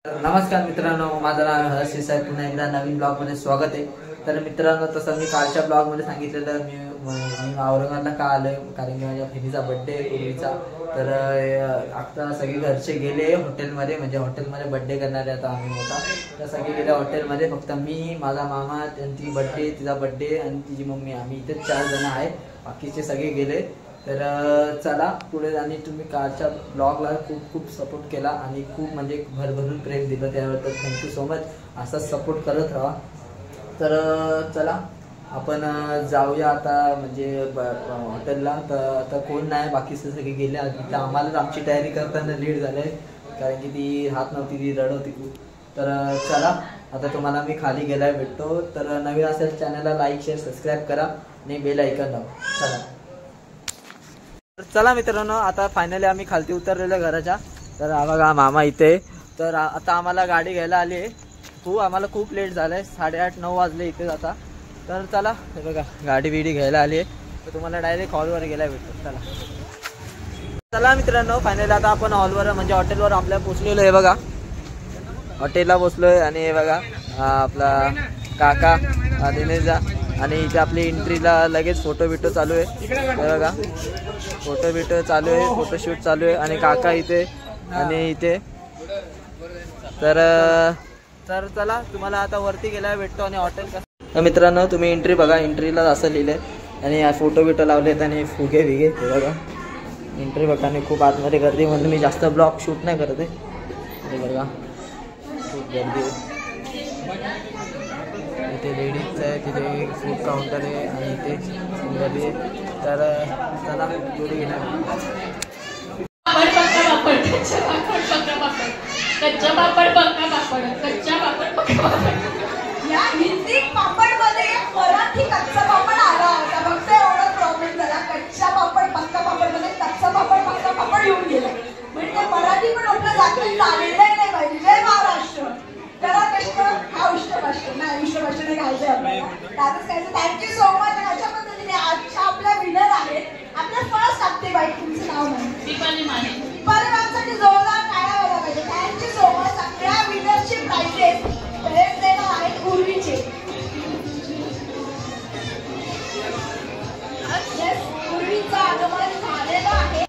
नमस्कार मित्रांनो, माझं नाव आहे हर्ष देसाई. पुन्हा एकदा नवीन ब्लॉग मध्ये स्वागत आहे. तर मित्रांनो, तसं मी कालच्या ब्लॉग मध्ये सांगितलेलं मी औरंगाबादला का आलोय, कारण की माझ्या बहिणीचा बर्थडे पूर्वीचा. तर आता सगळे घरचे गेले हॉटेलमध्ये, म्हणजे हॉटेलमध्ये बर्थडे करणारे आता आम्ही होता. तर सगळे गेले हॉटेलमध्ये, फक्त मी, माझा मामा, त्यांची बर्थडे, तिचा बर्थडे आणि तिची मम्मी, आम्ही इथे 4 जण आहे. बाकीचे सगळे गेले. तर चला पुढे. आणि तुम्ही कालच्या ब्लॉगला खूप खूप सपोर्ट केला आणि खूप म्हणजे भरभरून प्रेम दिलं, त्याबद्दल थँक्यू सो मच. असाच सपोर्ट करत राहा. तर चला आपण जाऊया आता म्हणजे हॉटेलला. तर आता कोण नाही, बाकीचे सगळे गेले. तर आम्हालाच आमची तयारी करताना लेट झाले, कारण की ती राहत नव्हती, ती रडत होती खूप. तर चला आता तुम्हाला मी खाली गेलाय भेटतो. तर नवीन असेल चॅनलला लाईक, शेअर, सबस्क्राईब करा आणि बेल आयकॉन दाबा. चला चला मित्रांनो, आता फायनली आम्ही खालती उतरलेलो घराच्या. तर बघा मामा इथे. तर आता आम्हाला गाडी घ्यायला आली आहे. आम्हाला खूप लेट झालंय, 8:30-9 वाजले इथे आता. तर चला हे बघा गाडी बिडी घ्यायला आली आहे. तर तुम्हाला डायरेक्ट हॉलवर गेला भेटतो. चला चला मित्रांनो, फायनली आता आपण हॉलवर म्हणजे हॉटेलवर आपल्या पोचलेलो आहे. बघा हॉटेलला पोचलोय आणि हे बघा आपला काका दिनेशदा. आणि इथे आपली एंट्रीला लगेच फोटो बिटो चालू आहे. हे बघा फोटो बिटो चालू आहे, फोटोशूट चालू आहे. आणि काका इथे आणि इथे. तर चला तुम्हाला आता वरती गेल्यावर भेटतो आणि हॉटेल कसं. मित्रांनो तुम्ही एंट्री बघा, एंट्रीला असं लिहिलंय आणि फोटो बिटो लावलेत आणि फुगे बिगे. हे बघा एंट्री बघा. आणि खूप आतमध्ये गर्दी, म्हणून मी जास्त ब्लॉग शूट नाही करत आहे. हे बघा खूप गर्दी आहे. इथे लेडीजचं आहे, तिथे फूड काउंटर आहे आणि इथे गर्दी आहे. तर चला पुढे गेला. कच्चा पापड, पक्का पापड, कच्चा पापड, पक्का पापड. या हिंदी पापड मध्ये मराठी कच्चा पापड आला होता, फक्त एवढा प्रॉब्लेम झाला. कच्चा पापड, पक्का पापड मध्ये कच्चा पापड, पक्का पापड येऊन गेला. म्हणजे मराठी पण आपल्या जाती चाललेलं नाही पाहिजे. जय महाराष्ट्र. करा कष्ट, हा उष्टपाष्ट नाही, उष्टपाष्ट घालतोय आपल्याला. त्यातच काय. Thank you so much. अशा पद्धतीने आजच्या आपल्या विनर आहेत. आपल्या फर्स्ट आपते बाई, तुमचं नाव नाही? दीपाली माने. दीपाली मॅमसाठी जोरदार टाळ्या वाजवा पाहिजे. Thank you so much. सगळ्या विनरची प्राइजेस बरेच देणार आहेत उर्वीचे. उर्वीचं आगमन झालेलं आहे.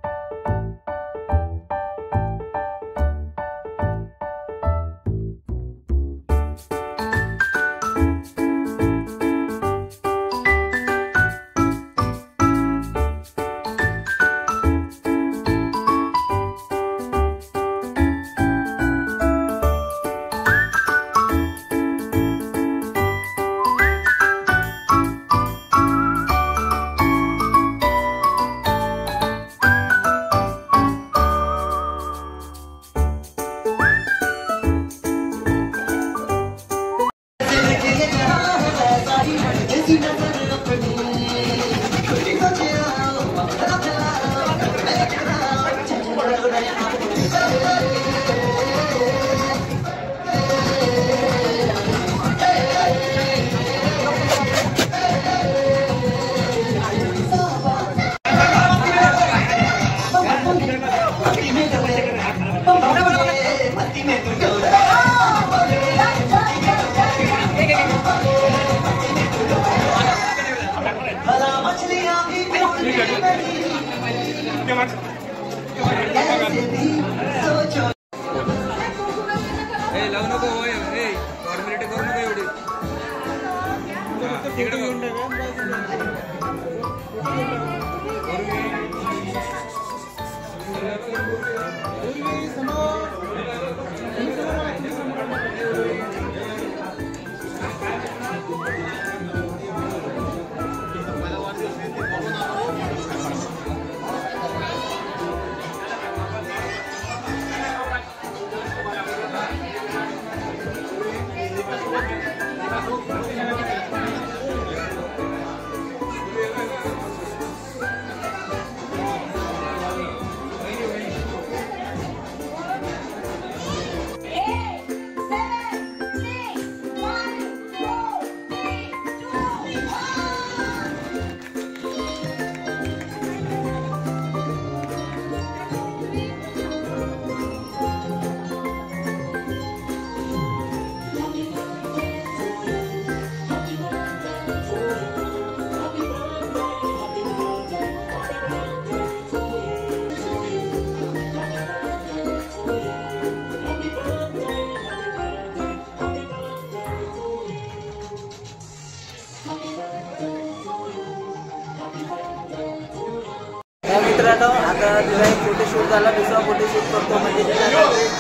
करतो म्हणजे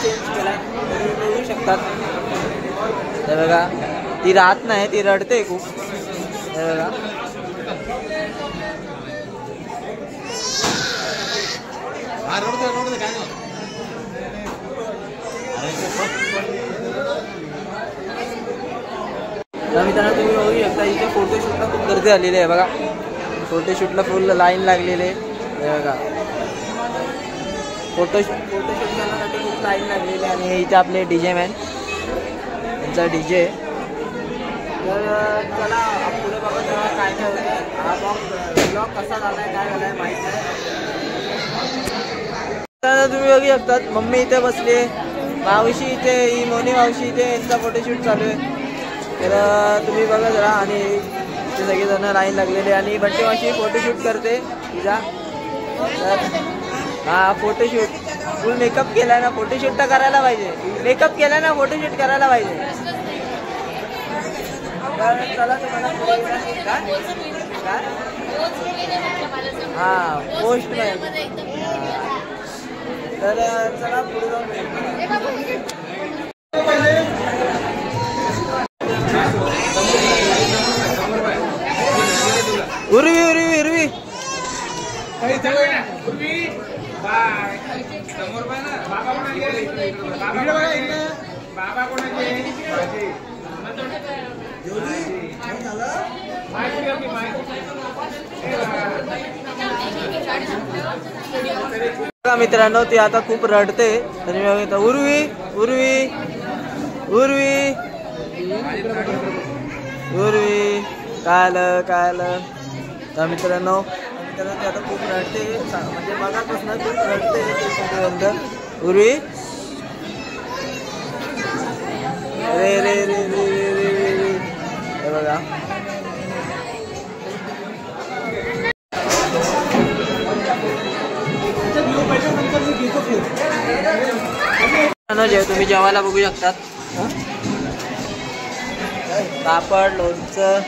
चेंज केलाय तुम्ही बघू शकतात. हे बघा ती राहत नाही, ती रडते खूप. हे बघा मित्रांनो तुम्ही बघू शकता इथे फोटोशूटला खूप गर्दी आलेली आहे. बघा फोटोशूटला फुल लाईन लागलेली आहे. हे बघा फोटोशूट करण्यासाठी खूप लाईन लागलेली आहे. आणि इथे आपले DJ मॅन त्यांचा DJ. तर चला पुढे बघा तेव्हा काय काय होतं. हा ब्लॉग कसा झाला आहे काय झाला आहे माहीत नाही. तुम्ही बघू शकतात मम्मी इथे बसली आहे, मावशी इथे, ही मोनी मावशी इथे, यांचा फोटोशूट चालू आहे. तर तुम्ही बघा जरा. आणि ते सगळेजण लाईन लागलेले आणि बंटी मावशी फोटोशूट करते तिचा. तर हा फोटोशूट फुल मेकअप केलाय ना, फोटोशूट तर करायला पाहिजे. मेकअप केलाय ना, फोटोशूट करायला पाहिजे. तर चला तुम्हाला हा पोस्ट नाही. तर चला पुढे जाऊन उर्वी उर्वी उर्वी मित्रांनो ती आता खूप रडते. तरी उर्वी उर्वी उर्वी उर्वी काल काल. तर मित्रांनो ती आता खूप रडते, म्हणजे मगापासून खूप रडते. उर्वी रे रे रे रे रे रे रे. हे बघा जे तुम्ही जेवायला बघू शकतात. पापड, लोणचं,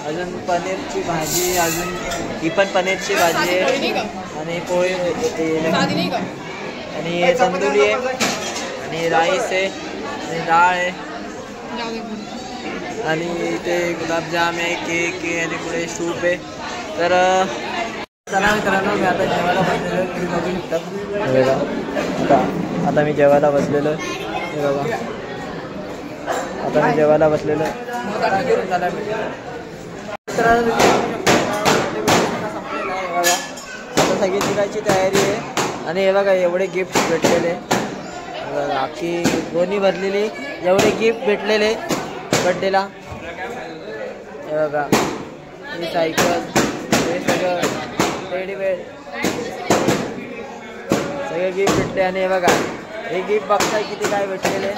अजून पनीरची भाजी, अजून ही पण पनीरची भाजी आहे आणि पोळी आणि तंदुरी आहे आणि राईस आहे आणि डाळ आहे आणि ते गुलाबजाम आहे, केक आहे आणि पुढे सूप आहे. तर चला मित्रांनो मी आता जेवायला बसलेलो तुम्ही बघू शकता. आता मी जेवायला बसलेलो. हे बघा आता मी जेवायला बसलेलो. आता सगळी निघायची तयारी आहे. आणि हे बघा एवढे गिफ्ट भेटलेले, अख्खी दोन्ही भरलेली, एवढे गिफ्ट भेटलेले बड्डेला. हे बघा ही सायकल, हे सगळं टेडी बेड, सगळे गिफ्ट भेटले. आणि हे बघा हे गिफ्ट बघताय किती काय भेटलेले.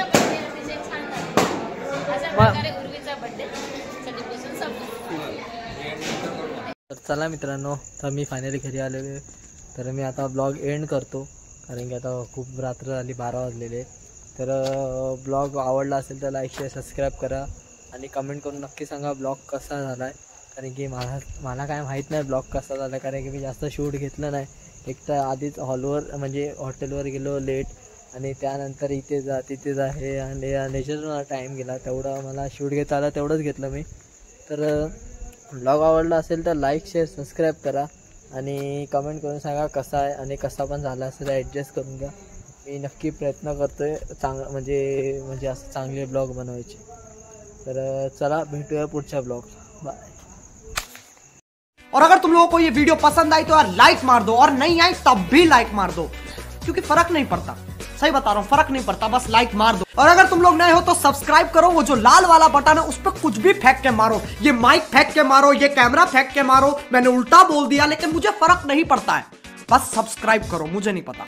तर चला मित्रांनो तर मी फायनली घरी आलेले. तर मी आता ब्लॉग एंड करतो कारण की आता खूप रात्र झाली, 12 वाजलेले. तर ब्लॉग आवडला असेल तर लाईक शेअर सबस्क्राईब करा आणि कमेंट करून नक्की सांगा ब्लॉग कसा झाला आहे. कारण की मला काय माहीत नाही ब्लॉग कसा झाला, कारण की मी जास्त शूट घेतलं नाही. एक तर आधीच हॉलवर म्हणजे हॉटेलवर गेलो लेट आणि त्यानंतर इथे जा तिथे जा हे आणि याच्यातून मला टाईम गेला. तेवढं मला शूट घेता आला तेवढंच घेतलं मी. तर ब्लॉग आवडला असेल तर लाईक शेअर सबस्क्राईब करा आणि कमेंट करून सांगा कसा आहे आणि कसा पण झाला असेल तर ॲडजस्ट करून घ्या. मी नक्की प्रयत्न करतो आहे म्हणजे असं चांगले ब्लॉग बनवायचे. तर चला भेटूया पुढच्या ब्लॉग. बाय. और अगर तुम लोगों को ये वीडियो पसंद आई तो यार लाइक मार दो, और नहीं आई तब भी लाइक मार दो, क्योंकि फर्क नहीं पड़ता. सही बता रहा हूँ, फर्क नहीं पड़ता, बस लाइक मार दो. और अगर तुम लोग नए हो तो सब्सक्राइब करो. वो जो लाल वाला बटन है उस पर कुछ भी फेंक के मारो, ये माइक फेंक के मारो, ये कैमरा फेंक के मारो. मैंने उल्टा बोल दिया लेकिन मुझे फर्क नहीं पड़ता है. बस सब्सक्राइब करो, मुझे नहीं पता.